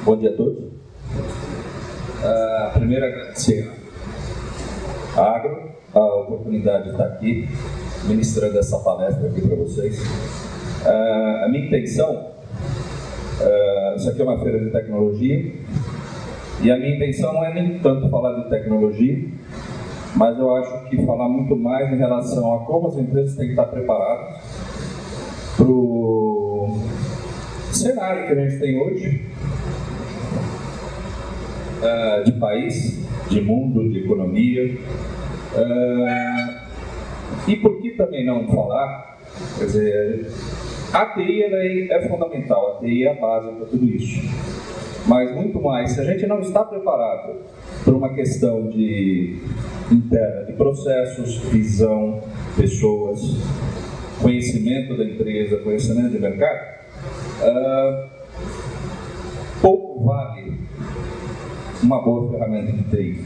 Bom dia a todos. Primeiro, agradecer à Agro a oportunidade de estar aqui, ministrando essa palestra aqui para vocês. A minha intenção, isso aqui é uma feira de tecnologia, e a minha intenção não é nem tanto falar de tecnologia, mas eu acho que falar muito mais em relação a como as empresas têm que estar preparadas para o cenário que a gente tem hoje, de país, de mundo, de economia, e por que também não falar, quer dizer, a TI é fundamental, a TI é a base para tudo isso, mas muito mais, se a gente não está preparado para uma questão interna de processos, visão, pessoas, conhecimento da empresa, conhecimento de mercado, pouco vale uma boa ferramenta de TI.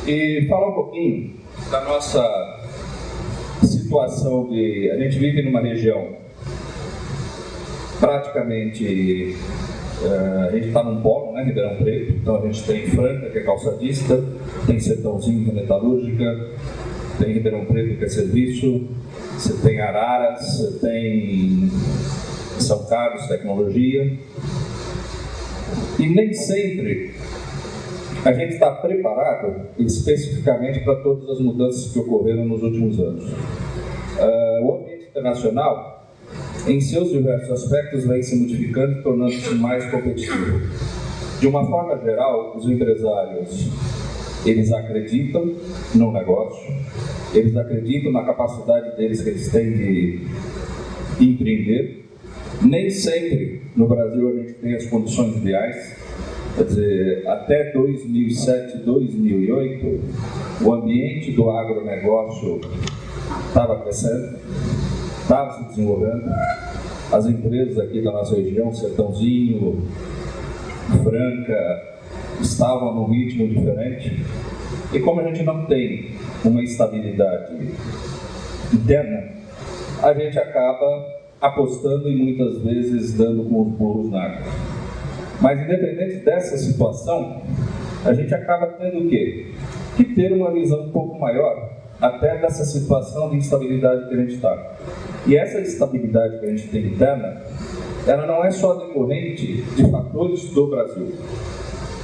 E falar um pouquinho da nossa situação a gente vive numa região praticamente, a gente está num polo, né, Ribeirão Preto, então a gente tem Franca, que é calçadista, tem Sertãozinho, que é metalúrgica, tem Ribeirão Preto, que é serviço, você tem Araras, você tem São Carlos, tecnologia, e nem sempre a gente está preparado especificamente para todas as mudanças que ocorreram nos últimos anos. O ambiente internacional, em seus diversos aspectos, vem se modificando e tornando-se mais competitivo. De uma forma geral, os empresários, eles acreditam no negócio, eles acreditam na capacidade deles que eles têm de empreender. Nem sempre no Brasil a gente tem as condições ideais. Quer dizer, até 2007, 2008, o ambiente do agronegócio estava crescendo, estava se desenvolvendo. As empresas aqui da nossa região, Sertãozinho, Franca, estavam num ritmo diferente. E como a gente não tem uma estabilidade interna, a gente acaba apostando e muitas vezes dando com os burros na água. Mas independente dessa situação, a gente acaba tendo o quê? Que ter uma visão um pouco maior até dessa situação de instabilidade que a gente está. E essa estabilidade que a gente tem interna, ela não é só decorrente de fatores do Brasil.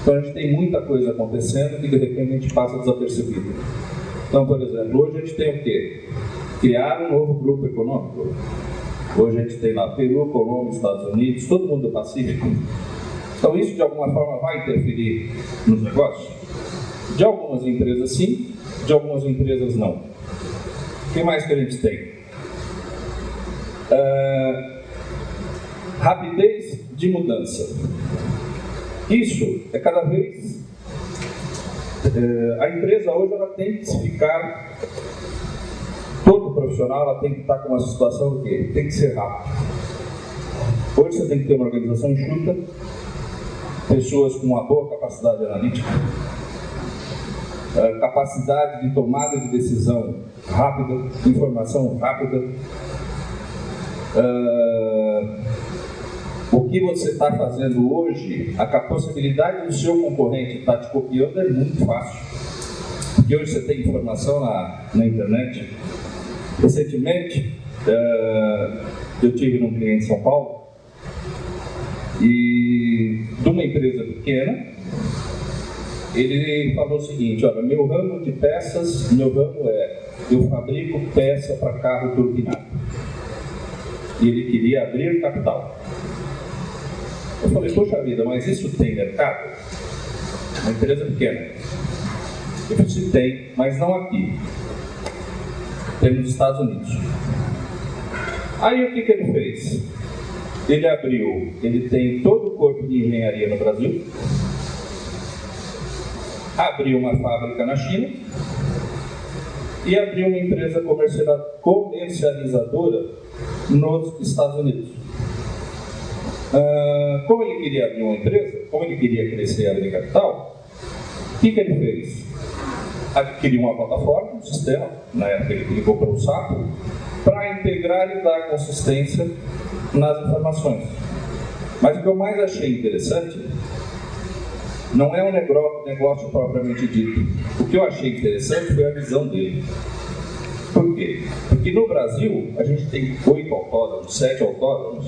Então a gente tem muita coisa acontecendo que de repente a gente passa desapercebido. Então, por exemplo, hoje a gente tem o quê? Criar um novo grupo econômico. Hoje a gente tem lá Peru, Colômbia, Estados Unidos, todo mundo do Pacífico. Então isso de alguma forma vai interferir nos negócios? De algumas empresas sim, de algumas empresas não. O que mais que a gente tem? Rapidez de mudança. Isso é cada vez... a empresa hoje ela tem que ficar... Todo profissional ela tem que estar com uma situação do quê? Tem que ser rápido. Hoje você tem que ter uma organização enxuta, pessoas com uma boa capacidade analítica, capacidade de tomada de decisão rápida, informação rápida. O que você está fazendo hoje, a possibilidade do seu concorrente estar te copiando é muito fácil. Porque hoje você tem informação na internet. Recentemente, eu tive num cliente em São Paulo, e de uma empresa pequena, ele falou o seguinte: olha, meu ramo de peças, eu fabrico peça para carro turbinado. E ele queria abrir capital. Eu falei, poxa vida, mas isso tem mercado? Uma empresa pequena. Eu disse, tem, mas não aqui. Tem nos Estados Unidos. Aí o que ele fez? Ele tem todo o corpo de engenharia no Brasil, abriu uma fábrica na China e abriu uma empresa comercializadora nos Estados Unidos. Como ele queria abrir uma empresa, como ele queria crescer e abrir capital, o que ele fez? Adquiriu uma plataforma, um sistema, na época ele comprou o SAP, para integrar e dar consistência nas informações. Mas o que eu mais achei interessante não é um negócio propriamente dito. O que eu achei interessante foi a visão dele. Por quê? Porque no Brasil a gente tem 8 autódromos, 7 autódromos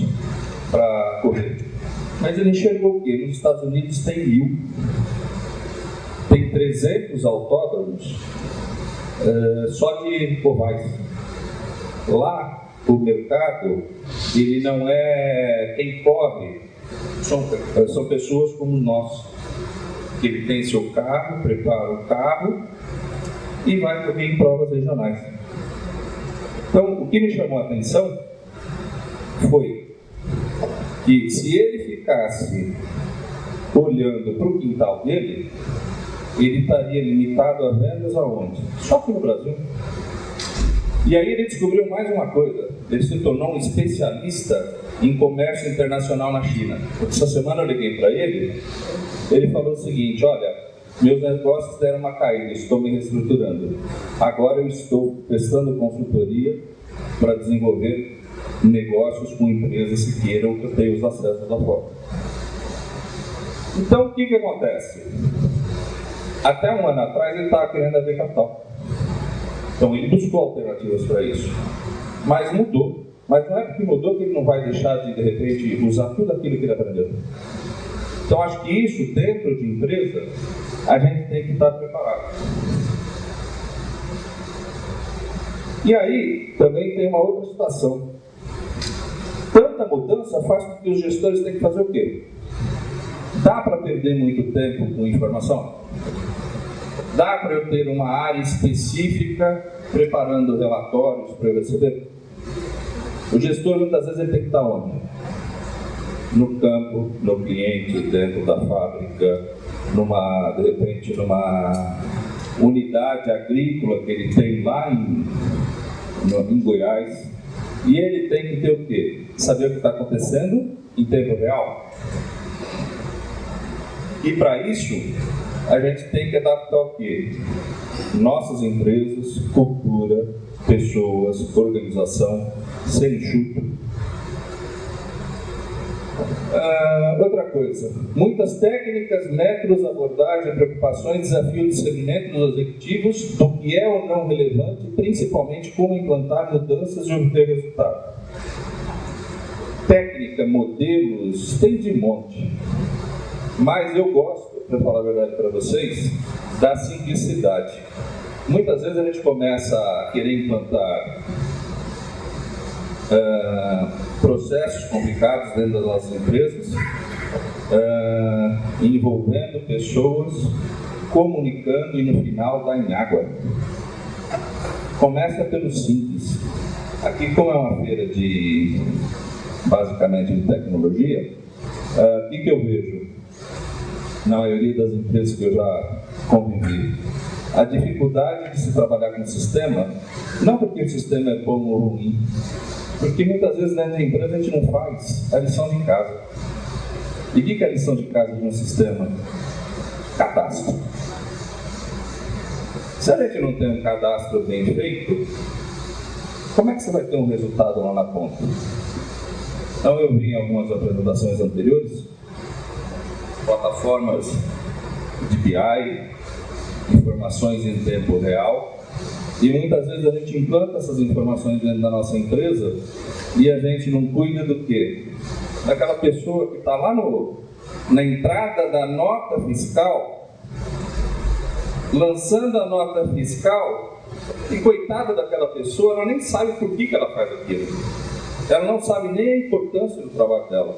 para correr. Mas ele enxergou o quê? Nos Estados Unidos tem 1000. Tem 300 autódromos só de ovais. Lá o mercado, ele não é quem corre, são pessoas como nós, que ele tem seu carro, prepara o carro e vai correr em provas regionais. Então, o que me chamou a atenção foi que se ele ficasse olhando para o quintal dele, ele estaria limitado a vendas aonde? Só aqui no Brasil. E aí ele descobriu mais uma coisa, ele se tornou um especialista em comércio internacional na China. Essa semana eu liguei para ele, ele falou o seguinte: olha, meus negócios deram uma caída, estou me reestruturando. Agora eu estou prestando consultoria para desenvolver negócios com empresas que queiram que eu tenha os acessos lá fora. Então o que acontece? Até um ano atrás ele estava querendo abrir capital. Então ele buscou alternativas para isso. Mas mudou. Mas não é porque mudou que ele não vai deixar de repente, usar tudo aquilo que ele aprendeu. Então acho que isso, dentro de empresa, a gente tem que estar preparado. E aí, também tem uma outra situação. Tanta mudança faz com que os gestores tenham que fazer o quê? Dá para perder muito tempo com informação? Dá para eu ter uma área específica preparando relatórios para eu receber? O gestor, muitas vezes, ele tem que estar onde? No campo, no cliente, dentro da fábrica, de repente, numa unidade agrícola que ele tem lá em Goiás. E ele tem que ter o quê? Saber o que está acontecendo em tempo real. E para isso, a gente tem que adaptar o quê? Nossas empresas, cultura, pessoas, organização, ser enxuto. Outra coisa, muitas técnicas, métodos, abordagem, preocupações, desafios de discernimento dos executivos do que é ou não relevante, principalmente como implantar mudanças e obter resultado. Técnica, modelos, tem de monte. Mas eu gosto, para falar a verdade para vocês, da simplicidade. Muitas vezes a gente começa a querer implantar processos complicados dentro das nossas empresas, envolvendo pessoas, comunicando e no final dá em água. Começa pelo simples. Aqui, como é uma feira basicamente de tecnologia, o que eu vejo na maioria das empresas que eu já convivi? A dificuldade de se trabalhar com o sistema, não porque o sistema é bom ou ruim, porque muitas vezes dentro da empresa a gente não faz a lição de casa. E o que é a lição de casa de um sistema? Cadastro. Se a gente não tem um cadastro bem feito, como é que você vai ter um resultado lá na ponta? Então eu vi em algumas apresentações anteriores plataformas de BI, informações em tempo real, e muitas vezes a gente implanta essas informações dentro da nossa empresa e a gente não cuida do quê? Daquela pessoa que está lá na entrada da nota fiscal, lançando a nota fiscal, e coitada daquela pessoa, ela nem sabe por que ela faz aquilo. Ela não sabe nem a importância do trabalho dela.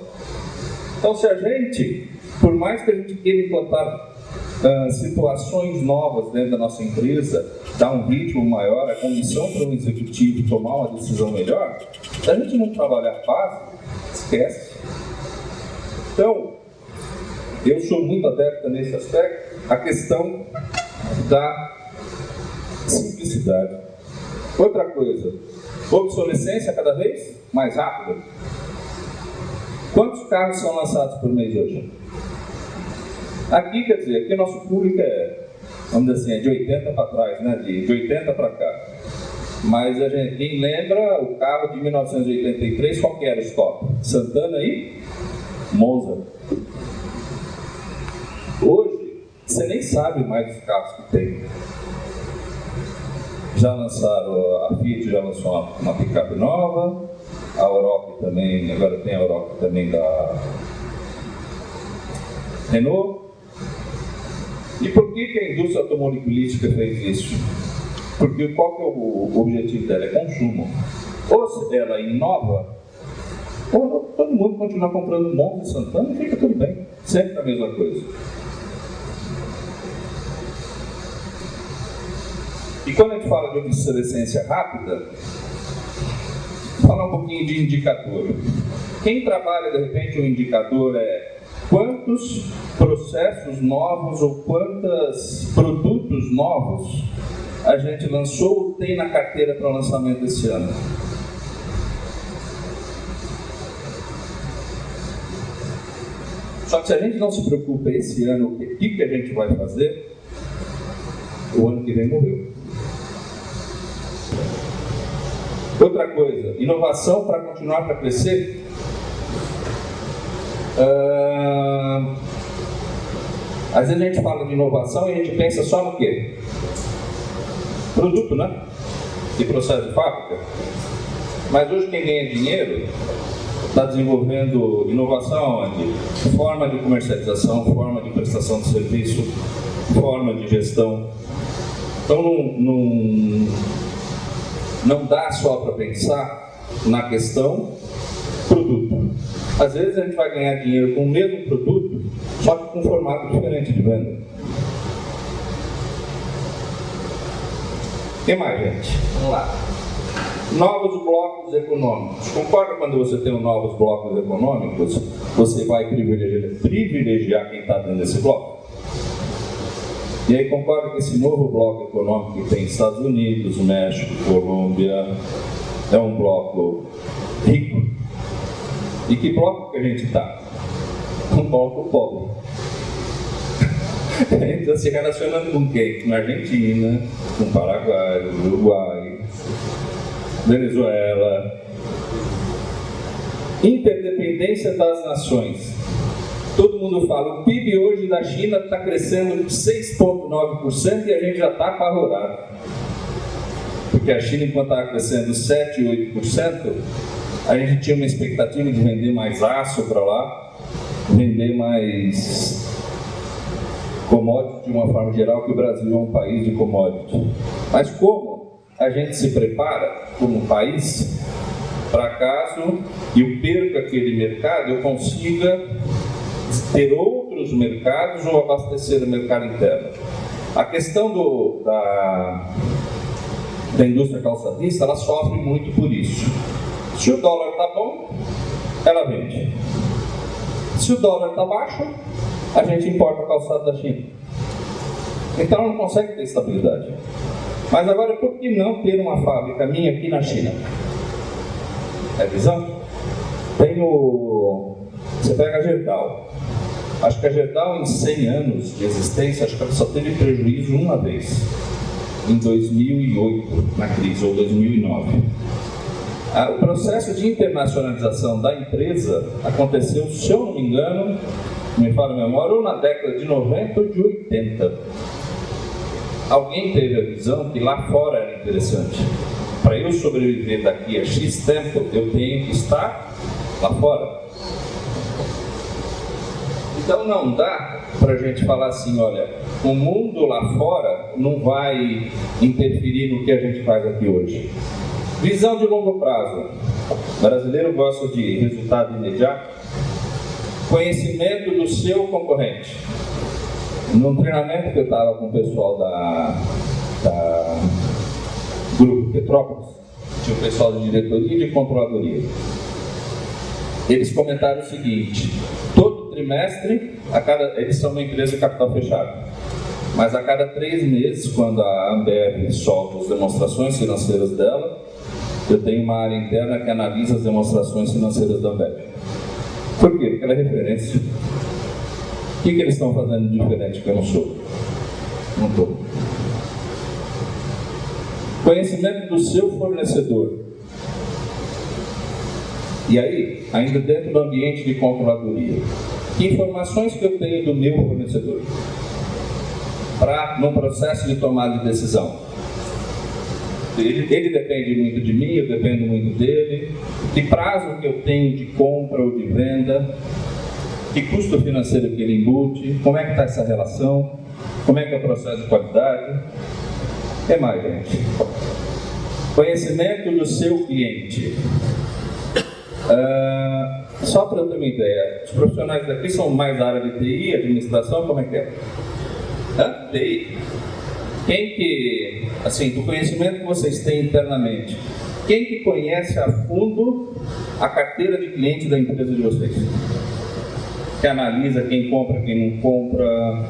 Então, se a gente, por mais que a gente queira implantar situações novas dentro da nossa empresa, dar um ritmo maior, a condição para um executivo tomar uma decisão melhor, se a gente não trabalhar fácil, esquece. Então, eu sou muito adepto nesse aspecto, a questão da simplicidade. Outra coisa, obsolescência cada vez mais rápida. Quantos carros são lançados por mês hoje? Aqui, quer dizer, aqui nosso público vamos dizer assim, de 80 para trás, né? De 80 para cá. Mas quem lembra o carro de 1983, qual que era o stop? Santana e Monza. Hoje, você nem sabe mais os carros que tem. Já lançaram, a Fiat já lançou uma picape nova, a Europe também, agora tem a Europe também da Renault. E por que a indústria automobilística fez isso? Porque qual que é o objetivo dela? É consumo. Ou ela inova, ou todo mundo continua comprando Monza e Santana e fica tudo bem. Sempre a mesma coisa. E quando a gente fala de obsolescência rápida, vou falar um pouquinho de indicador. Quem trabalha, de repente, o indicador é quantos processos novos ou quantos produtos novos a gente lançou ou tem na carteira para o lançamento desse ano. Só que se a gente não se preocupa esse ano, o que a gente vai fazer, o ano que vem morreu. Outra coisa, inovação para continuar para crescer. Às vezes a gente fala de inovação e a gente pensa só no quê? Produto, né? E processo de fábrica. Mas hoje quem ganha dinheiro está desenvolvendo inovação onde? Forma de comercialização, forma de prestação de serviço, forma de gestão. Então não dá só para pensar na questão produto. Às vezes a gente vai ganhar dinheiro com o mesmo produto, só que com um formato diferente de venda. O que mais, gente? Vamos lá. Novos blocos econômicos. Concorda quando você tem novos blocos econômicos, você vai privilegiar quem está dentro desse bloco? E aí concorda que esse novo bloco econômico que tem Estados Unidos, México, Colômbia, é um bloco rico? E que bloco que a gente está? Um bloco pobre. A gente está se relacionando com quem? Com a Argentina, com o Paraguai, o Uruguai, Venezuela. Interdependência das nações. Todo mundo fala, o PIB hoje da China está crescendo 6,9% e a gente já está apavorado. Porque a China, enquanto estava crescendo 7, 8%, a gente tinha uma expectativa de vender mais aço para lá, vender mais commodity de uma forma geral, que o Brasil é um país de commodity. Mas como a gente se prepara como país, para caso eu perca aquele mercado, eu consiga ter outros mercados ou abastecer o mercado interno. A questão da indústria calçadista, ela sofre muito por isso. Se o dólar está bom, ela vende. Se o dólar está baixo, a gente importa calçado da China. Então ela não consegue ter estabilidade. Mas agora, por que não ter uma fábrica minha aqui na China? É visão? Você pega a Gerdau. Acho que a Gerdau, em 100 anos de existência, acho que ela só teve prejuízo uma vez. Em 2008, na crise, ou 2009. O processo de internacionalização da empresa aconteceu, se eu não me engano, me fala a memória, ou na década de 90 ou de 80. Alguém teve a visão que lá fora era interessante. Para eu sobreviver daqui a X tempo, eu tenho que estar lá fora. Então não dá para a gente falar assim, olha, o mundo lá fora não vai interferir no que a gente faz aqui hoje. Visão de longo prazo. O brasileiro gosta de resultado imediato. Conhecimento do seu concorrente. Num treinamento que eu estava com o pessoal da Grupo Petrópolis, tinha o pessoal de diretoria e de controladoria. Eles comentaram o seguinte: todo trimestre, eles são uma empresa de capital fechado, mas a cada 3 meses, quando a Ambev solta as demonstrações financeiras dela, eu tenho uma área interna que analisa as demonstrações financeiras da Ambev. Por quê? Porque ela é referência. O que eles estão fazendo de diferente que eu não sou? Não estou. Conhecimento do seu fornecedor. E aí, ainda dentro do ambiente de controladoria, que informações que eu tenho do meu fornecedor para num processo de tomada de decisão? Ele depende muito de mim, eu dependo muito dele. Que prazo que eu tenho de compra ou de venda? Que custo financeiro que ele embute? Como é que está essa relação? Como é que é o processo de qualidade? O que mais, gente? Conhecimento do seu cliente. Só para eu ter uma ideia, os profissionais daqui são mais da área de TI, administração, como é que é? TI. Quem que, assim, do conhecimento que vocês têm internamente, quem que conhece a fundo a carteira de clientes da empresa de vocês? Que analisa quem compra, quem não compra,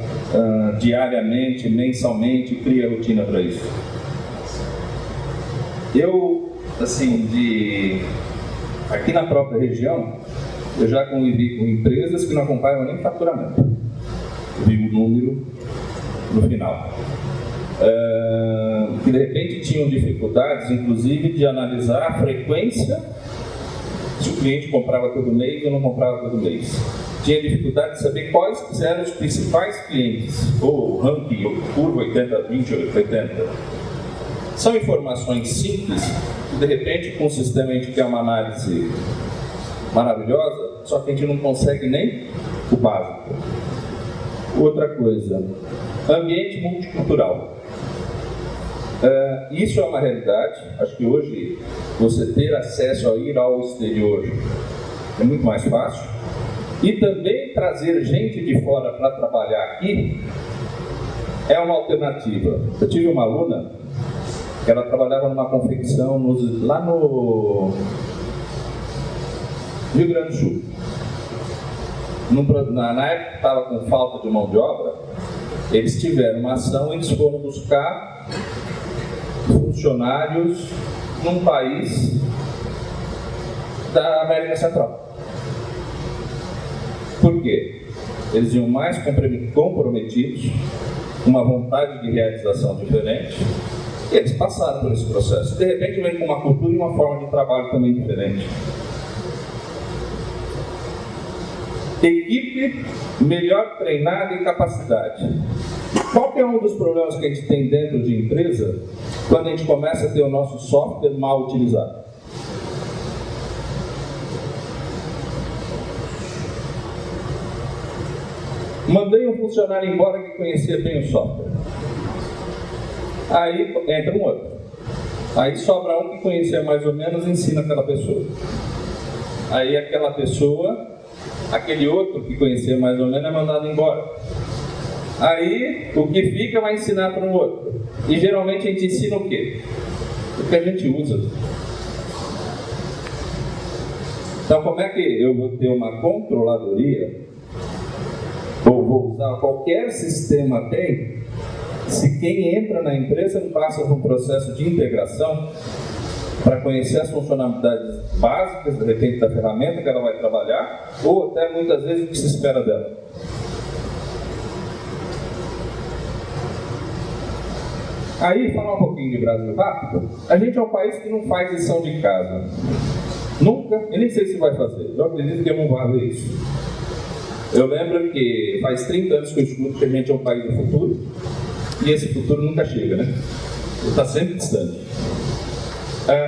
diariamente, mensalmente, cria rotina para isso. Eu, assim, aqui na própria região, eu já convivi com empresas que não acompanham nem faturamento. Eu vi o número no final. Que de repente tinham dificuldades, inclusive, de analisar a frequência, se o cliente comprava todo mês ou não comprava todo mês. Tinha dificuldade de saber quais eram os principais clientes, ou ranking, ou curva 80-20, 80. São informações simples, que de repente com o sistema a gente quer uma análise maravilhosa, só que a gente não consegue nem o básico. Outra coisa, ambiente multicultural. Isso é uma realidade. Acho que hoje você ter acesso a ir ao exterior é muito mais fácil. E também trazer gente de fora para trabalhar aqui é uma alternativa. Eu tive uma aluna que ela trabalhava numa confecção lá no Rio Grande do Sul. Na época que estava com falta de mão de obra, eles tiveram uma ação e eles foram buscar funcionários num país da América Central. Por quê? Eles iam mais comprometidos, uma vontade de realização diferente, e eles passaram por esse processo. De repente vem com uma cultura e uma forma de trabalho também diferente. Equipe melhor treinada e capacidade. Qual que é um dos problemas que a gente tem dentro de empresa quando a gente começa a ter o nosso software mal utilizado? Mandei um funcionário embora que conhecia bem o software. Aí entra um outro. Aí sobra um que conhecia mais ou menos e ensina aquela pessoa. Aí aquela pessoa, aquele outro que conhecia mais ou menos é mandado embora. Aí o que fica vai ensinar para um outro. E geralmente a gente ensina o quê? O que a gente usa. Então como é que eu vou ter uma controladoria, ou vou usar qualquer sistema tem, se quem entra na empresa não passa por um processo de integração para conhecer as funcionalidades básicas, de repente, da ferramenta que ela vai trabalhar, ou até muitas vezes o que se espera dela. Aí, falar um pouquinho de Brasil rápido, a gente é um país que não faz lição de casa. Nunca, eu nem sei se vai fazer, eu acredito que eu não vou fazer isso. Eu lembro que faz 30 anos que eu escuto que a gente é um país do futuro, e esse futuro nunca chega, né? Está sempre distante.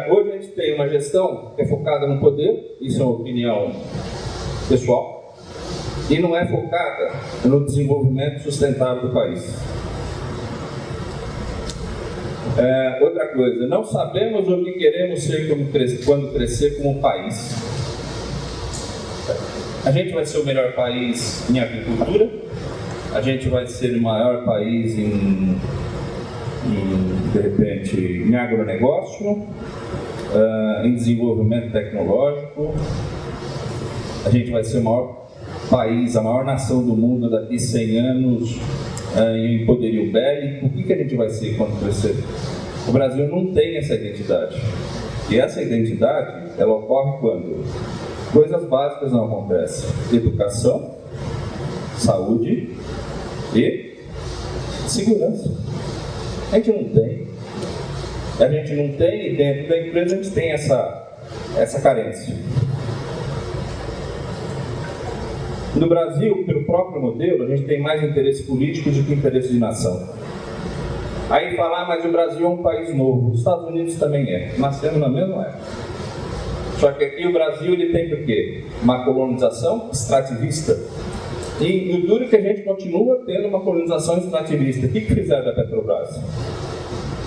Hoje a gente tem uma gestão que é focada no poder, isso é uma opinião pessoal, e não é focada no desenvolvimento sustentável do país. Outra coisa, não sabemos o que queremos ser quando crescer como país. A gente vai ser o melhor país em agricultura, a gente vai ser o maior país de repente, em agronegócio, em desenvolvimento tecnológico, a gente vai ser o maior país, a maior nação do mundo daqui 100 anos em poderio bélico. O que a gente vai ser quando crescer? O Brasil não tem essa identidade. E essa identidade, ela ocorre quando coisas básicas não acontecem: educação, saúde e segurança. A gente não tem. E dentro da empresa a gente tem essa carência. No Brasil, pelo próprio modelo, a gente tem mais interesse político do que interesse de nação. Aí falar, mas o Brasil é um país novo. Os Estados Unidos também é. Nascemos na mesma época. Só que aqui o Brasil ele tem o quê? Uma colonização extrativista. E o duro é que a gente continua tendo uma colonização extrativista. O que fizeram da Petrobras?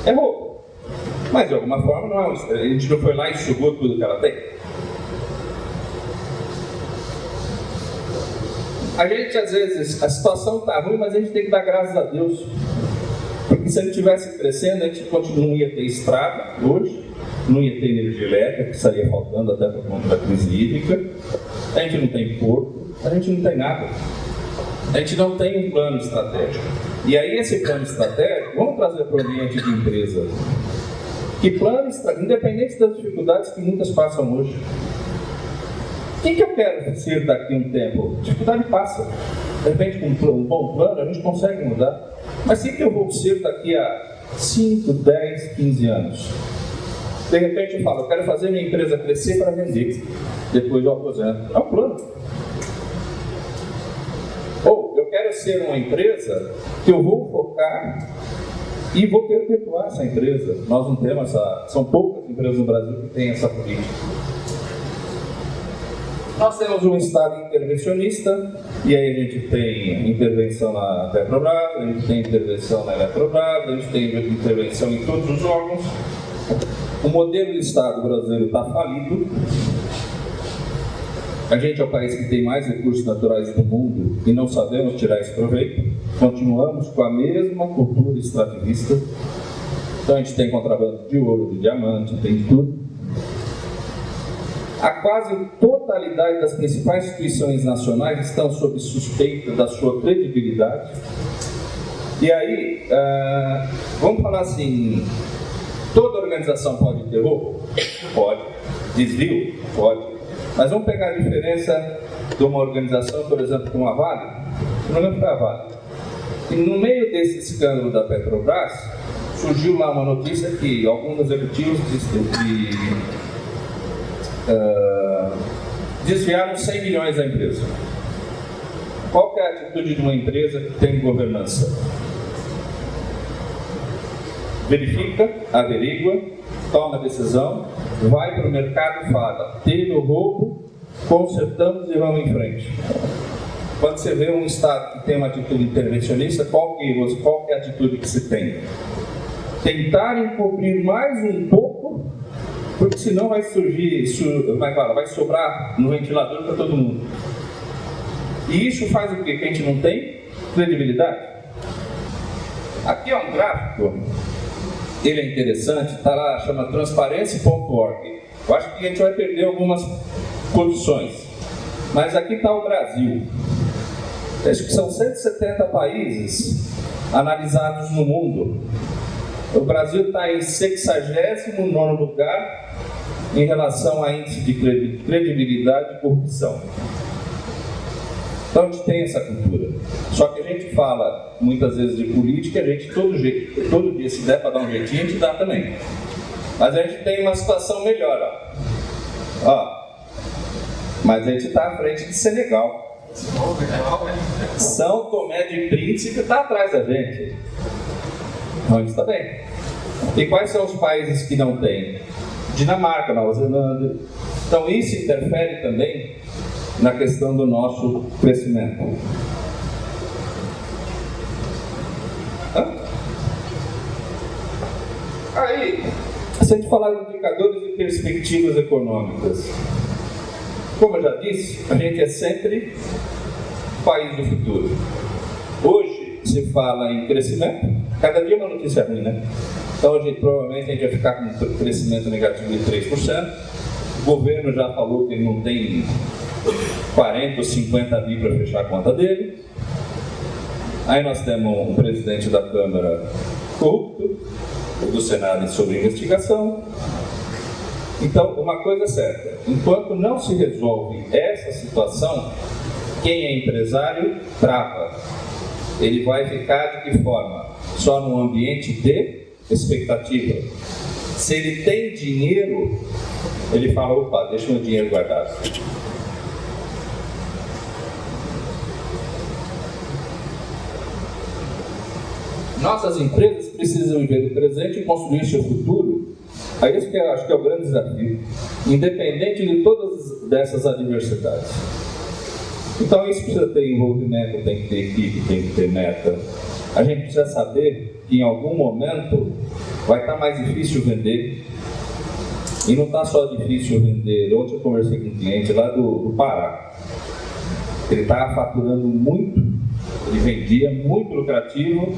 É roubo. Mas de alguma forma não é, a gente não foi lá e sugou tudo que ela tem. A gente às vezes, a situação está ruim, mas a gente tem que dar graças a Deus. Porque se ele estivesse crescendo, a gente não ia ter estrada hoje, não ia ter energia elétrica, que estaria faltando até por conta da crise hídrica. A gente não tem porto, a gente não tem nada. A gente não tem um plano estratégico. E aí esse plano estratégico, vamos trazer para o ambiente de empresa. Que plano estratégico, independente das dificuldades que muitas passam hoje. O que eu quero ser daqui a um tempo? Dificuldade passa. De repente, com um bom plano, a gente consegue mudar. Mas o que eu vou ser daqui a 5, 10, 15 anos? De repente eu falo, eu quero fazer minha empresa crescer para vender. Depois eu aposento. É um plano. Ou eu quero ser uma empresa que eu vou focar e vou perpetuar essa empresa. Nós não temos essa... São poucas empresas no Brasil que têm essa política. Nós temos um Estado intervencionista, e aí a gente tem intervenção na Petrobras, a gente tem intervenção na Eletrobras, a gente tem intervenção em todos os órgãos. O modelo de Estado brasileiro está falido. A gente é o país que tem mais recursos naturais do mundo e não sabemos tirar esse proveito. Continuamos com a mesma cultura extrativista. Então a gente tem contrabando de ouro, de diamante, tem tudo. A quase totalidade das principais instituições nacionais estão sob suspeita da sua credibilidade. E aí, vamos falar assim, toda organização pode ter roubo? Pode. Desvio? Pode. Mas vamos pegar a diferença de uma organização, por exemplo, como a Vale. Não lembro que é a Vale. E no meio desse escândalo da Petrobras, surgiu lá uma notícia que alguns executivos desviaram 100 milhões da empresa. Qual que é a atitude de uma empresa que tem governança? Verifica, averigua, toma decisão, vai para o mercado e fala, teve o roubo, consertamos e vamos em frente. Quando você vê um Estado que tem uma atitude intervencionista, qual que é a atitude que se tem? Tentar encobrir mais um pouco, porque senão vai surgir, vai sobrar no ventilador para todo mundo. E isso faz o quê? Que a gente não tem credibilidade. Aqui é um gráfico, ele é interessante, está lá, chama transparência.org. Eu acho que a gente vai perder algumas posições. Mas aqui está o Brasil. Acho que são 170 países analisados no mundo. O Brasil está em 69º lugar em relação a índice de credibilidade e corrupção. Então a gente tem essa cultura. Só que a gente fala muitas vezes de política, a gente todo dia se der para dar um jeitinho, a gente dá também. Mas a gente tem uma situação melhor. Mas a gente está à frente de Senegal. São Tomé de Príncipe está atrás da gente. Então a gente está bem. E quais são os países que não têm? Dinamarca, Nova Zelândia. Então isso interfere também na questão do nosso crescimento. Aí, se a gente falar de indicadores e perspectivas econômicas, como eu já disse, a gente é sempre o país do futuro. Hoje se fala em crescimento, cada dia uma notícia ruim, né? Então hoje provavelmente a gente vai ficar com um crescimento negativo de 3%. O governo já falou que ele não tem 40 ou 50 bi para fechar a conta dele. Aí nós temos um presidente da Câmara corrupto, o do Senado sobre investigação. Então, uma coisa é certa, enquanto não se resolve essa situação, quem é empresário trava. Ele vai ficar de que forma? Só num ambiente de expectativa. Se ele tem dinheiro, ele fala, opa, deixa o meu dinheiro guardado. Nossas empresas precisam viver do presente e construir seu futuro. É isso que eu acho que é o grande desafio, independente de todas dessas adversidades. Então isso precisa ter envolvimento, tem que ter equipe, tem que ter meta. A gente precisa saber que em algum momento vai estar mais difícil vender. E não está só difícil vender. Ontem eu conversei com um cliente lá do Pará. Ele estava faturando muito, ele vendia muito lucrativo.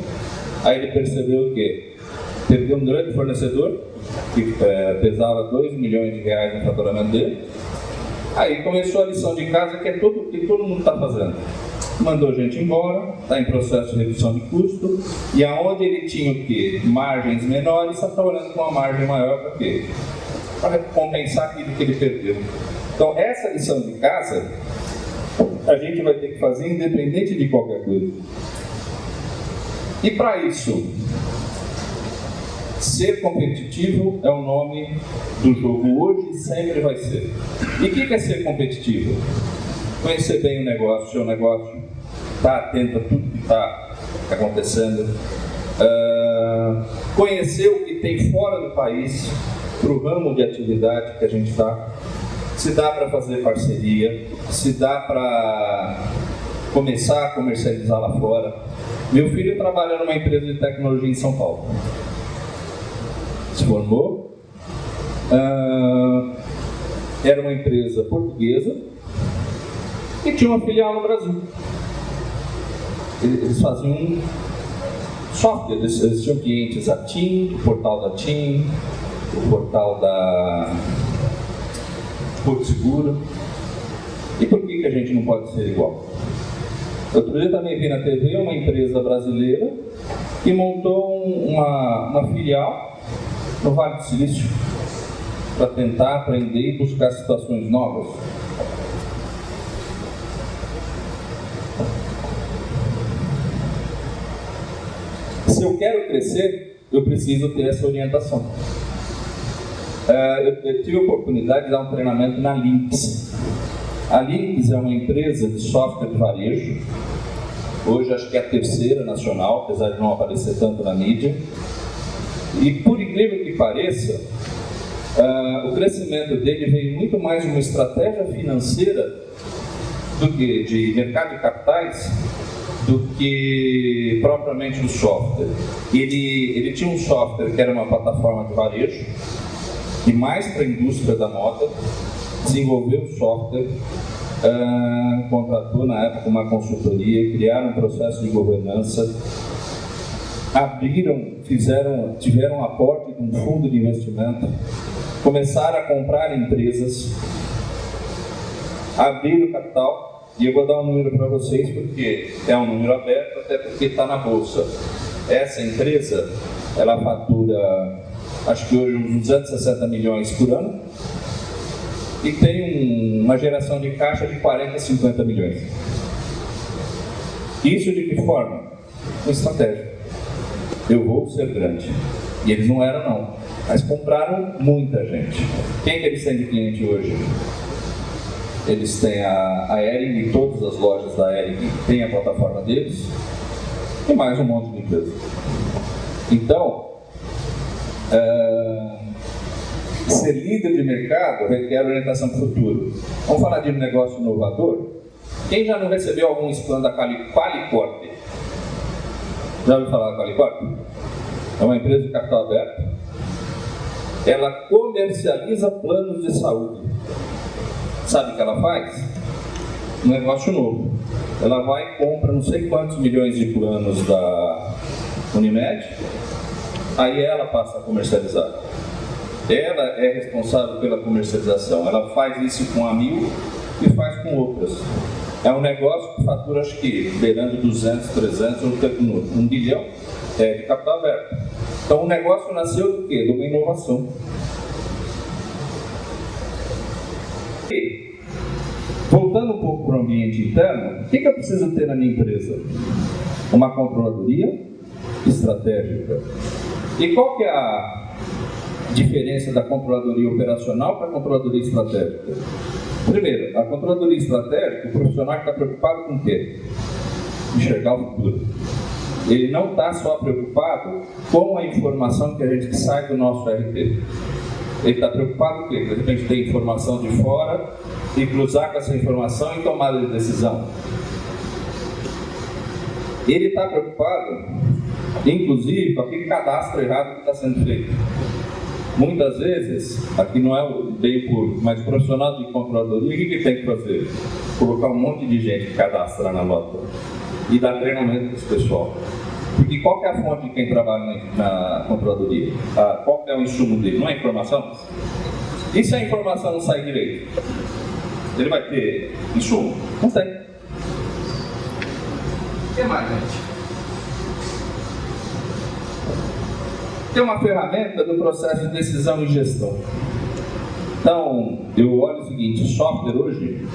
Aí ele percebeu que perdeu um grande fornecedor, que pesava 2 milhões de reais no faturamento dele. Aí começou a lição de casa, que é tudo que todo mundo está fazendo. Mandou gente embora, está em processo de redução de custo, e aonde ele tinha o quê? Margens menores, está trabalhando com uma margem maior para quê? Para compensar aquilo que ele perdeu. Então essa lição de casa a gente vai ter que fazer independente de qualquer coisa. E para isso, ser competitivo é o nome do jogo hoje e sempre vai ser. E o que é ser competitivo? Conhecer bem o negócio, seu negócio, estar atento a tudo que está acontecendo, conhecer o que tem fora do país, para o ramo de atividade que a gente está, se dá para fazer parceria, se dá para começar a comercializar lá fora. Meu filho trabalha numa empresa de tecnologia em São Paulo. Se formou, era uma empresa portuguesa e tinha uma filial no Brasil. Eles faziam software, eles tinham clientes a TIM, o portal da TIM, o portal da Porto Seguro. E por que a gente não pode ser igual? Outro dia também vi na TV uma empresa brasileira que montou uma filial no Vale do Silício para tentar aprender e buscar situações novas. Se eu quero crescer, eu preciso ter essa orientação. Eu tive a oportunidade de dar um treinamento na Lynx. A Lynx é uma empresa de software de varejo. Hoje acho que é a terceira nacional, apesar de não aparecer tanto na mídia. E por incrível que pareça, o crescimento dele veio muito mais de uma estratégia financeira do que de mercado de capitais, do que propriamente do software. Ele tinha um software que era uma plataforma de varejo, e mais para a indústria da moda, desenvolveu o software, contratou na época uma consultoria, criaram um processo de governança, tiveram aporte de um fundo de investimento, começaram a comprar empresas, abriram capital, e eu vou dar um número para vocês porque é um número aberto, até porque está na bolsa. Essa empresa, ela fatura, acho que hoje uns 260 milhões por ano, e tem uma geração de caixa de 40 a 50 milhões. Isso de que forma? Com estratégia. Eu vou ser grande. E eles não eram não, mas compraram muita gente. Quem que eles têm de cliente hoje? Eles têm a Hering, e todas as lojas da Hering têm a plataforma deles, e mais um monte de empresas. Então, ser líder de mercado requer orientação para o futuro. Vamos falar de um negócio inovador? Quem já não recebeu algum spam da Qualicorp? Já ouviu falar da Qualicorp? É uma empresa de capital aberto. Ela comercializa planos de saúde. Sabe o que ela faz? Um negócio novo. Ela vai e compra não sei quantos milhões de planos da Unimed, aí ela passa a comercializar. Ela é responsável pela comercialização. Ela faz isso com a Mil e faz com outras. É um negócio que fatura, acho que, beirando 200, 300, 1 bilhão de capital aberto. Então o negócio nasceu do quê? De uma inovação. E, voltando um pouco para o ambiente interno, o que eu preciso ter na minha empresa? Uma controladoria estratégica. E qual que é a diferença da controladoria operacional para a controladoria estratégica? Primeiro, a controladoria estratégica, o profissional está preocupado com o quê? Enxergar o futuro. ele não está só preocupado com a informação que a gente sai do nosso RP. Ele está preocupado com o quê? De repente ter informação de fora e cruzar com essa informação e tomada de decisão. Ele está preocupado, inclusive, com aquele cadastro errado que está sendo feito. Muitas vezes, aqui não é o bem público, mas o profissional de controladoria, o que tem que fazer? Colocar um monte de gente que cadastra na nota e dar treinamento para esse pessoal. Porque qual que é a fonte de quem trabalha na controladoria? Qual que é o insumo dele? Não é informação? E se a informação não sai direito? Ele vai ter insumo? Não tem. O que mais, gente? Tem uma ferramenta do processo de decisão e gestão. Então, eu olho o seguinte, o software hoje,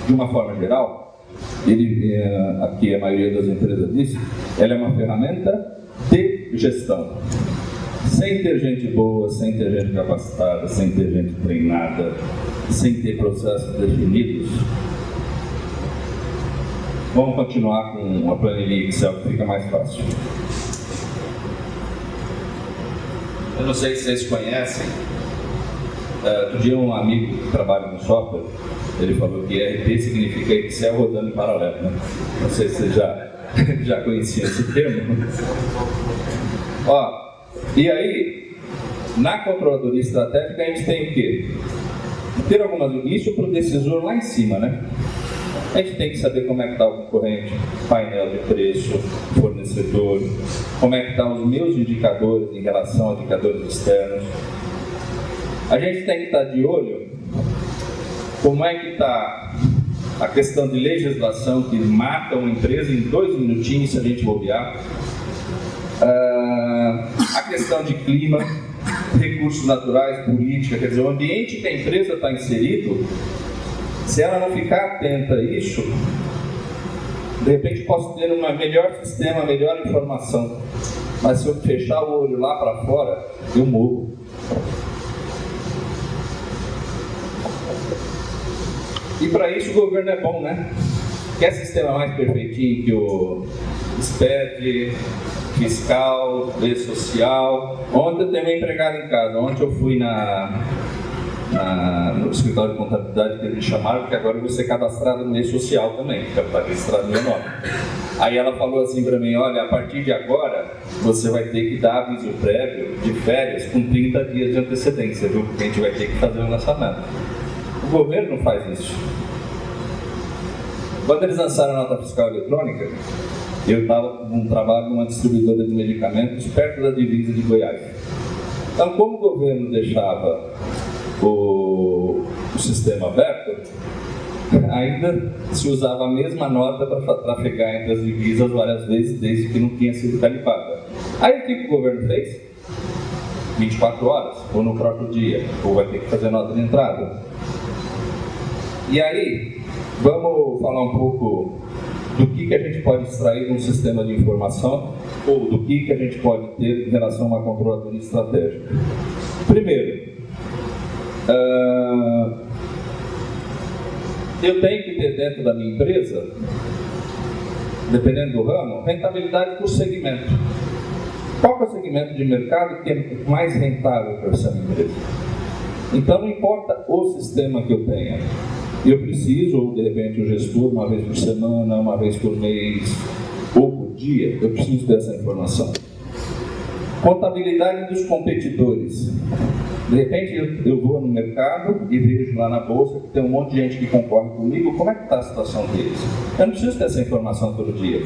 de uma forma geral, ele, aqui a maioria das empresas diz, ela é uma ferramenta de gestão. Sem ter gente boa, sem ter gente capacitada, sem ter gente treinada, sem ter processos definidos, vamos continuar com uma planilha Excel que fica mais fácil. Eu não sei se vocês conhecem, outro dia um amigo que trabalha no software, ele falou que ERP significa Excel rodando em paralelo, né? Não sei se vocês já conheciam esse termo. Ó, e aí, na controladoria estratégica a gente tem o quê? Ter algumas, isso para o decisor lá em cima, né? A gente tem que saber como é que está o concorrente, painel de preço, fornecedor, como é que estão os meus indicadores em relação a indicadores externos. A gente tem que estar de olho como é que está a questão de legislação que mata uma empresa em 2 minutinhos se a gente bobear. A questão de clima, recursos naturais, política, quer dizer, o ambiente que a empresa está inserido, se ela não ficar atenta a isso, de repente posso ter um melhor sistema, melhor informação, mas se eu fechar o olho lá para fora, eu morro. E para isso o governo é bom, né? Quer sistema mais perfeitinho que o SPED, fiscal, lei social. Ontem eu tenho uma empregada em casa. Ontem eu fui no escritório de contabilidade que eles me chamaram, porque agora eu vou ser cadastrado no lei social também, que está registrado no meu nome. Aí ela falou assim para mim, olha, a partir de agora você vai ter que dar aviso prévio de férias com 30 dias de antecedência, viu? Porque a gente vai ter que fazer um lançamento. O governo não faz isso. Quando eles lançaram a nota fiscal eletrônica, eu estava num trabalho numa distribuidora de medicamentos perto da divisa de Goiás. Então, como o governo deixava o sistema aberto, ainda se usava a mesma nota para trafegar entre as divisas várias vezes, desde que não tinha sido calibrada. Aí o que o governo fez? 24 horas, ou no próprio dia, ou vai ter que fazer nota de entrada. E aí, vamos falar um pouco do que a gente pode extrair de um sistema de informação, ou do que a gente pode ter em relação a uma controladoria estratégica. Primeiro, eu tenho que ter dentro da minha empresa, dependendo do ramo, rentabilidade por segmento. Qual é o segmento de mercado que é mais rentável para essa empresa? Então não importa o sistema que eu tenha, eu preciso, ou de repente o gestor, uma vez por semana, uma vez por mês, ou por dia, eu preciso dessa informação. Contabilidade dos competidores. De repente eu vou no mercado e vejo lá na bolsa que tem um monte de gente que concorre comigo, como é que está a situação deles? Eu não preciso dessa informação todo dia,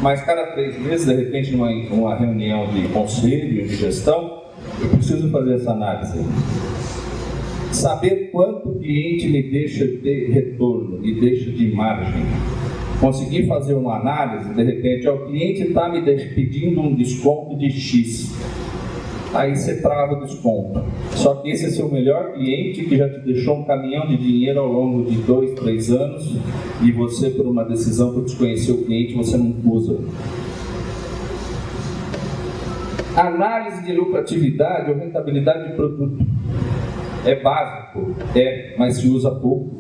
mas cada 3 meses, de repente numa reunião de conselho, de gestão, eu preciso fazer essa análise. Saber quanto o cliente me deixa de retorno, me deixa de margem. Conseguir fazer uma análise, de repente, o cliente está me pedindo um desconto de X. Aí você trava o desconto. Só que esse é seu melhor cliente que já te deixou um caminhão de dinheiro ao longo de 2, 3 anos e você, por uma decisão por desconhecer o cliente, você não usa. Análise de lucratividade ou rentabilidade de produto. É básico, mas se usa pouco.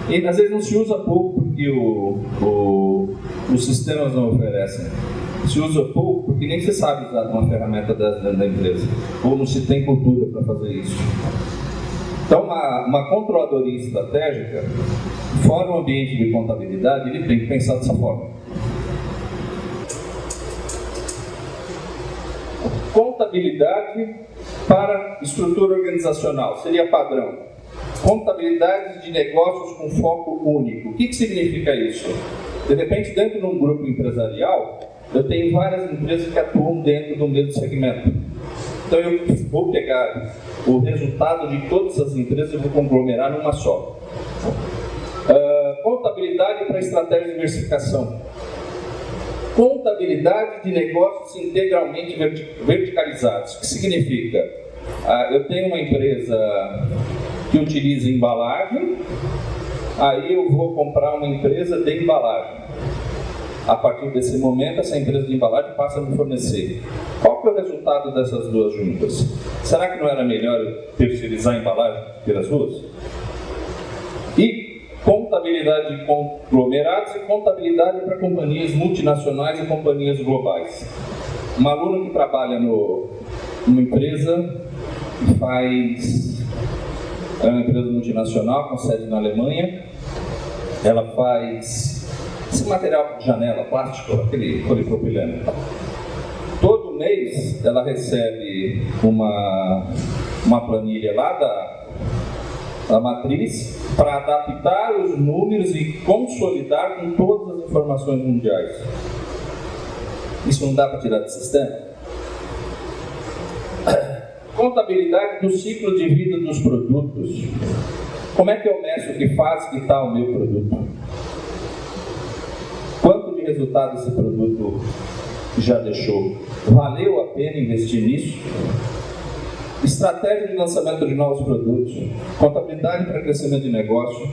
E às vezes não se usa pouco porque os sistemas não oferecem. Se usa pouco porque nem se sabe usar uma ferramenta dessa dentro da empresa, ou não se tem cultura para fazer isso. Então, uma controladoria estratégica, fora o ambiente de contabilidade, ele tem que pensar dessa forma. Contabilidade para estrutura organizacional, seria padrão. Contabilidade de negócios com foco único. O que significa isso? De repente, dentro de um grupo empresarial, eu tenho várias empresas que atuam dentro do mesmo segmento. Então, eu vou pegar o resultado de todas as empresas e vou conglomerar numa só. Contabilidade para estratégia de diversificação. Contabilidade de negócios integralmente verticalizados. O que significa? Eu tenho uma empresa que utiliza embalagem, aí eu vou comprar uma empresa de embalagem. A partir desse momento, essa empresa de embalagem passa a me fornecer. Qual que é o resultado dessas duas juntas? Será que não era melhor terceirizar a embalagem pelas duas? E contabilidade de conglomerados e contabilidade para companhias multinacionais e companhias globais. Um aluno que trabalha numa empresa é uma empresa multinacional com sede na Alemanha. Ela faz esse material de janela, plástico, aquele polipropileno. Todo mês ela recebe uma planilha lá da matriz para adaptar os números e consolidar com todas as informações mundiais. Isso não dá para tirar do sistema? Contabilidade do ciclo de vida dos produtos. Como é que eu meço que fase que está o meu produto? Quanto de resultado esse produto já deixou? Valeu a pena investir nisso? Estratégia de lançamento de novos produtos, contabilidade para crescimento de negócio,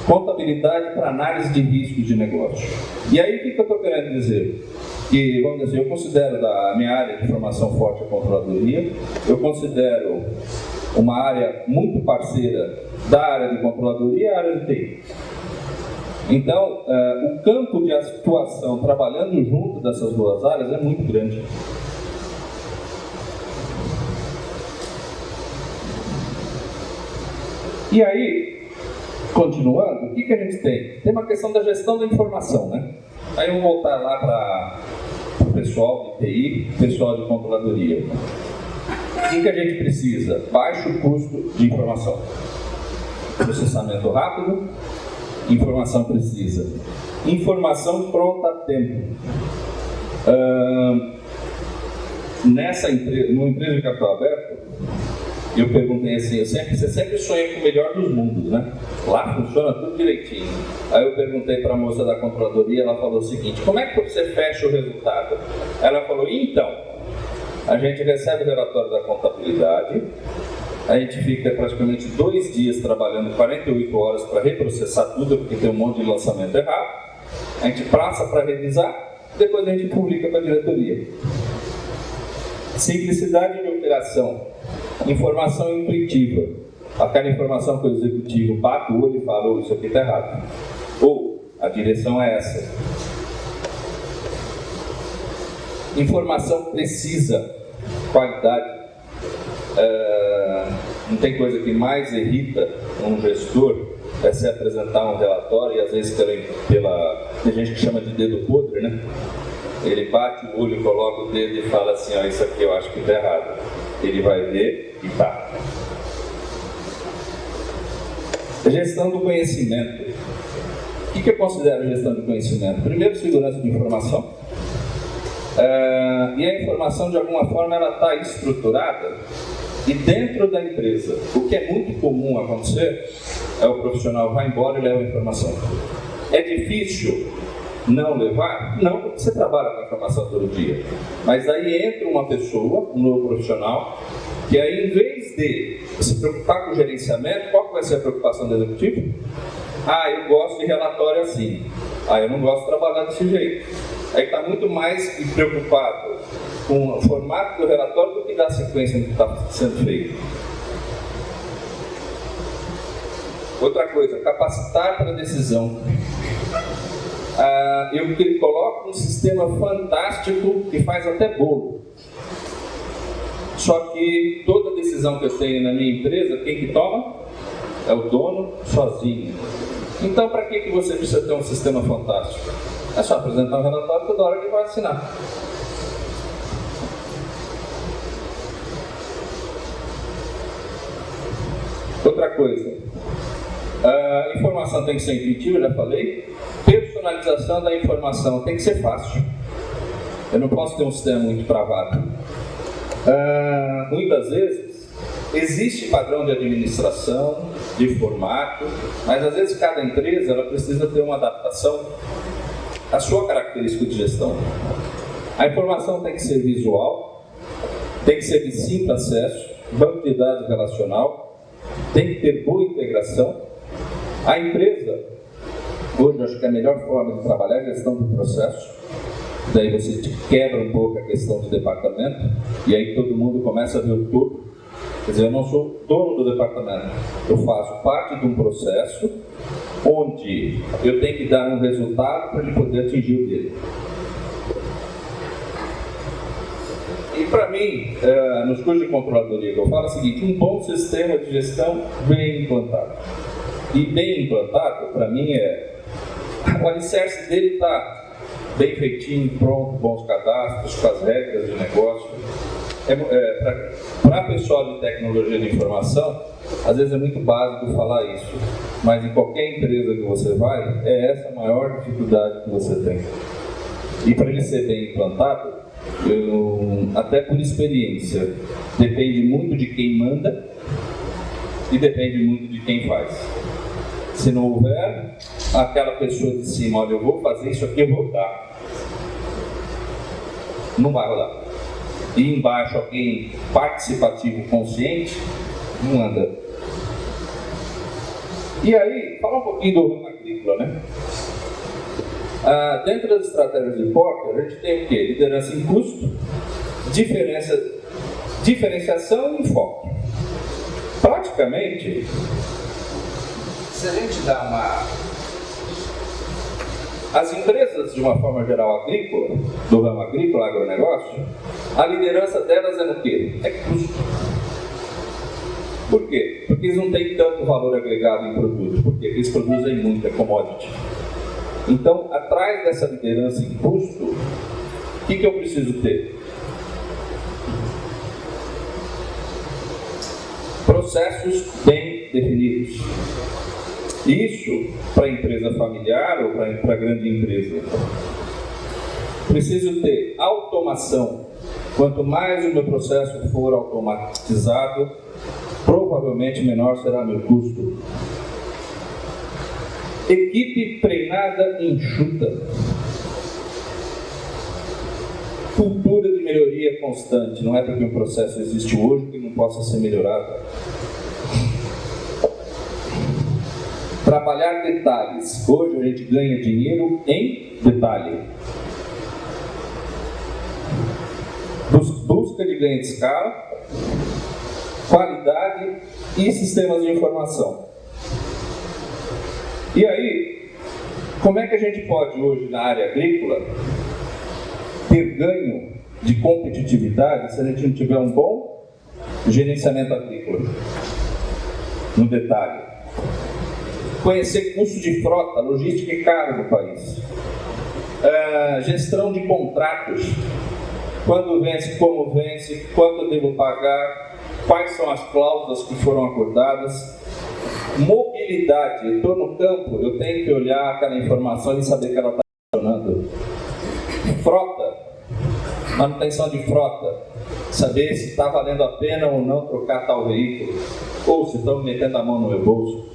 contabilidade para análise de risco de negócio. E aí, o que eu estou querendo dizer? Que, vamos dizer, eu considero da minha área de formação forte a controladoria, eu considero uma área muito parceira da área de controladoria e a área de TI. Então, o campo de atuação trabalhando junto dessas duas áreas é muito grande. E aí, continuando, o que a gente tem? Tem uma questão da gestão da informação, né? Aí eu vou voltar lá para o pessoal de TI, pessoal de controladoria. O que a gente precisa? Baixo custo de informação. Processamento rápido, informação precisa. Informação pronta a tempo. Numa empresa de capital aberto, eu perguntei assim, você sempre sonha com o melhor dos mundos, né? Lá funciona tudo direitinho. Aí eu perguntei para a moça da controladoria, ela falou o seguinte, como é que você fecha o resultado? Ela falou, então, a gente recebe o relatório da contabilidade, a gente fica praticamente 2 dias trabalhando 48 horas para reprocessar tudo, porque tem um monte de lançamento errado, a gente passa para revisar, depois a gente publica para a diretoria. Simplicidade de operação. Informação intuitiva. Aquela informação que o executivo bate o olho e fala, isso aqui está errado. Ou, a direção é essa. Informação precisa. Qualidade. Não tem coisa que mais irrita um gestor é se apresentar um relatório e às vezes tem gente que chama de dedo podre, né? Ele bate o olho, coloca o dedo e fala assim, ó, isso aqui eu acho que está errado. Ele vai ver e tá. Gestão do conhecimento. O que eu considero gestão de conhecimento? Primeiro, segurança de informação. E a informação, de alguma forma, ela está estruturada e dentro da empresa. O que é muito comum acontecer é o profissional vai embora e leva a informação. É difícil não levar? Não, porque você trabalha com a informação todo dia. Mas aí entra uma pessoa, um novo profissional, que aí, em vez de se preocupar com o gerenciamento, qual vai ser a preocupação do executivo? Eu gosto de relatório assim. Eu não gosto de trabalhar desse jeito. Aí está muito mais preocupado com o formato do relatório do que da sequência do que está sendo feito. Outra coisa, capacitar para decisão. eu coloco um sistema fantástico que faz até bolo. Só que toda decisão que eu tenho na minha empresa, quem que toma? É o dono sozinho. Então, para que você precisa ter um sistema fantástico? É só apresentar um relatório toda hora que vai assinar. Outra coisa, a informação tem que ser intuitiva, já falei. Personalização da informação tem que ser fácil. Eu não posso ter um sistema muito travado. Muitas vezes existe padrão de administração, de formato, mas às vezes cada empresa ela precisa ter uma adaptação à sua característica de gestão. A informação tem que ser visual, tem que ser de simples acesso, banco de dados relacional, tem que ter boa integração. A empresa, hoje eu acho que a melhor forma de trabalhar é a gestão do processo. Daí você quebra um pouco a questão do departamento e aí todo mundo começa a ver o todo. Quer dizer, eu não sou dono do departamento, eu faço parte de um processo onde eu tenho que dar um resultado para ele poder atingir o dele. E para mim, nos cursos de controladoria que eu falo é o seguinte: um bom sistema de gestão bem implantado. E bem implantado, para mim, o alicerce dele está bem feitinho, pronto, bons cadastros, com as regras de negócio. Para pessoal de tecnologia de informação, às vezes é muito básico falar isso, mas em qualquer empresa que você vai, é essa a maior dificuldade que você tem. E para ele ser bem implantado, até por experiência, depende muito de quem manda e depende muito de quem faz. Se não houver aquela pessoa de cima, olha, eu vou fazer isso aqui, eu vou dar, não vai rolar. E embaixo alguém participativo, consciente, não anda. E aí, fala um pouquinho do ramo agrícola, né? Dentro das estratégias de Porter, a gente tem o quê? Liderança em custo, diferenciação e foco. Praticamente, se a gente dá as empresas, de uma forma geral, agrícola, do ramo agrícola, agronegócio, a liderança delas é no quê? É custo. Por quê? Porque eles não têm tanto valor agregado em produto. Por quê? Porque eles produzem muito, é commodity. Então, atrás dessa liderança em custo, o que eu preciso ter? Processos bem definidos. Isso para a empresa familiar ou para a grande empresa. Preciso ter automação. Quanto mais o meu processo for automatizado, provavelmente menor será meu custo. Equipe treinada e enxuta. Cultura de melhoria constante. Não é porque um processo existe hoje que não possa ser melhorado. Trabalhar detalhes. Hoje a gente ganha dinheiro em detalhe. Busca de ganho de escala, qualidade e sistemas de informação. E aí, como é que a gente pode hoje na área agrícola ter ganho de competitividade se a gente não tiver um bom gerenciamento agrícola? No detalhe. Conhecer custo de frota, logística e caro no país. Gestão de contratos. Quando vence, como vence, quanto eu devo pagar, quais são as cláusulas que foram acordadas. Mobilidade. Eu estou no campo, eu tenho que olhar aquela informação e saber que ela está funcionando. Frota. Manutenção de frota. Saber se está valendo a pena ou não trocar tal veículo. Ou se estão metendo a mão no meu bolso.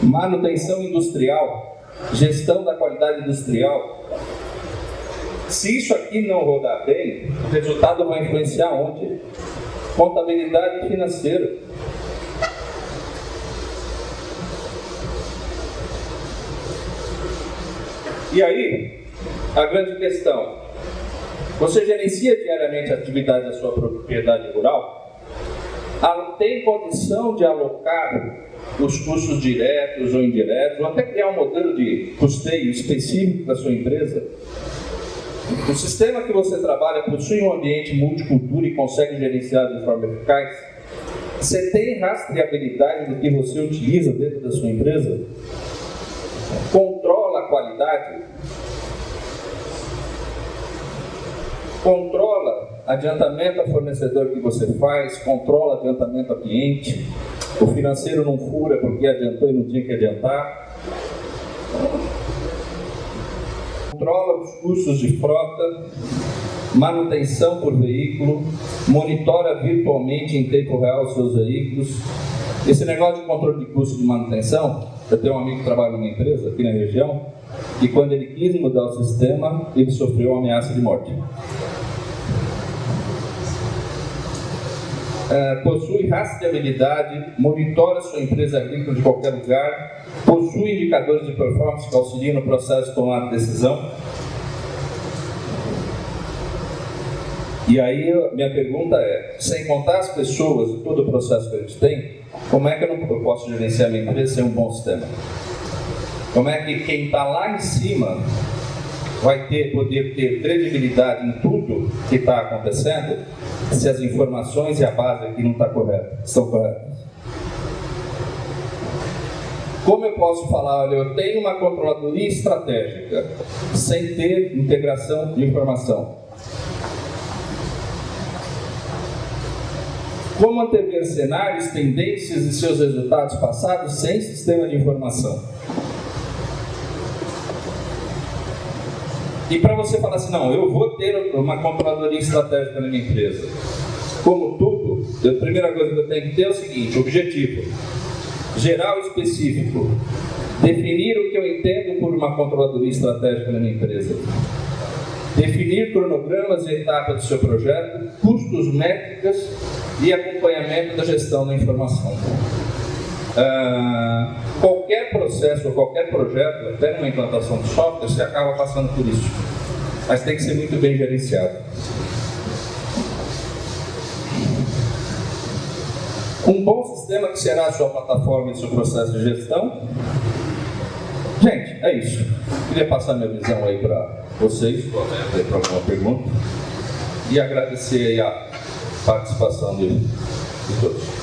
Manutenção industrial, gestão da qualidade industrial. Se isso aqui não rodar bem, o resultado vai influenciar onde? Contabilidade financeira. E aí, a grande questão: você gerencia diariamente a atividade da sua propriedade rural? Tem condição de alocar os custos diretos ou indiretos, ou até criar um modelo de custeio específico da sua empresa. O sistema que você trabalha possui um ambiente multicultura e consegue gerenciar de forma eficaz? Você tem rastreabilidade do que você utiliza dentro da sua empresa? Controla a qualidade? Controla adiantamento a fornecedor que você faz? Controla adiantamento a cliente? O financeiro não fura porque adiantou e não tinha que adiantar? Controla os custos de frota, manutenção por veículo, monitora virtualmente em tempo real os seus veículos. Esse negócio de controle de custo de manutenção, eu tenho um amigo que trabalha numa empresa aqui na região, e quando ele quis mudar o sistema, ele sofreu uma ameaça de morte. Possui rastreabilidade, monitora sua empresa agrícola de qualquer lugar, possui indicadores de performance que auxiliam no processo de tomada de decisão. E aí, minha pergunta é, sem contar as pessoas e todo o processo que a gente tem, como é que eu posso gerenciar minha empresa sem um bom sistema? Como é que quem está lá em cima vai poder ter credibilidade em tudo que está acontecendo, se as informações e a base aqui não estão corretas? Como eu posso falar, olha, eu tenho uma controladoria estratégica sem ter integração de informação? Como antever cenários, tendências e seus resultados passados sem sistema de informação? E para você falar assim, não, eu vou ter uma controladoria estratégica na minha empresa. Como tudo, a primeira coisa que eu tenho que ter é o seguinte, objetivo, geral e específico. Definir o que eu entendo por uma controladoria estratégica na minha empresa. Definir cronogramas e etapas do seu projeto, custos, métricas e acompanhamento da gestão da informação. Qualquer processo ou qualquer projeto, até numa implantação de software, você acaba passando por isso. Mas tem que ser muito bem gerenciado. Um bom sistema que será a sua plataforma e seu processo de gestão. Gente, é isso. Queria passar minha visão aí para vocês, para alguma pergunta. E agradecer aí a participação de todos.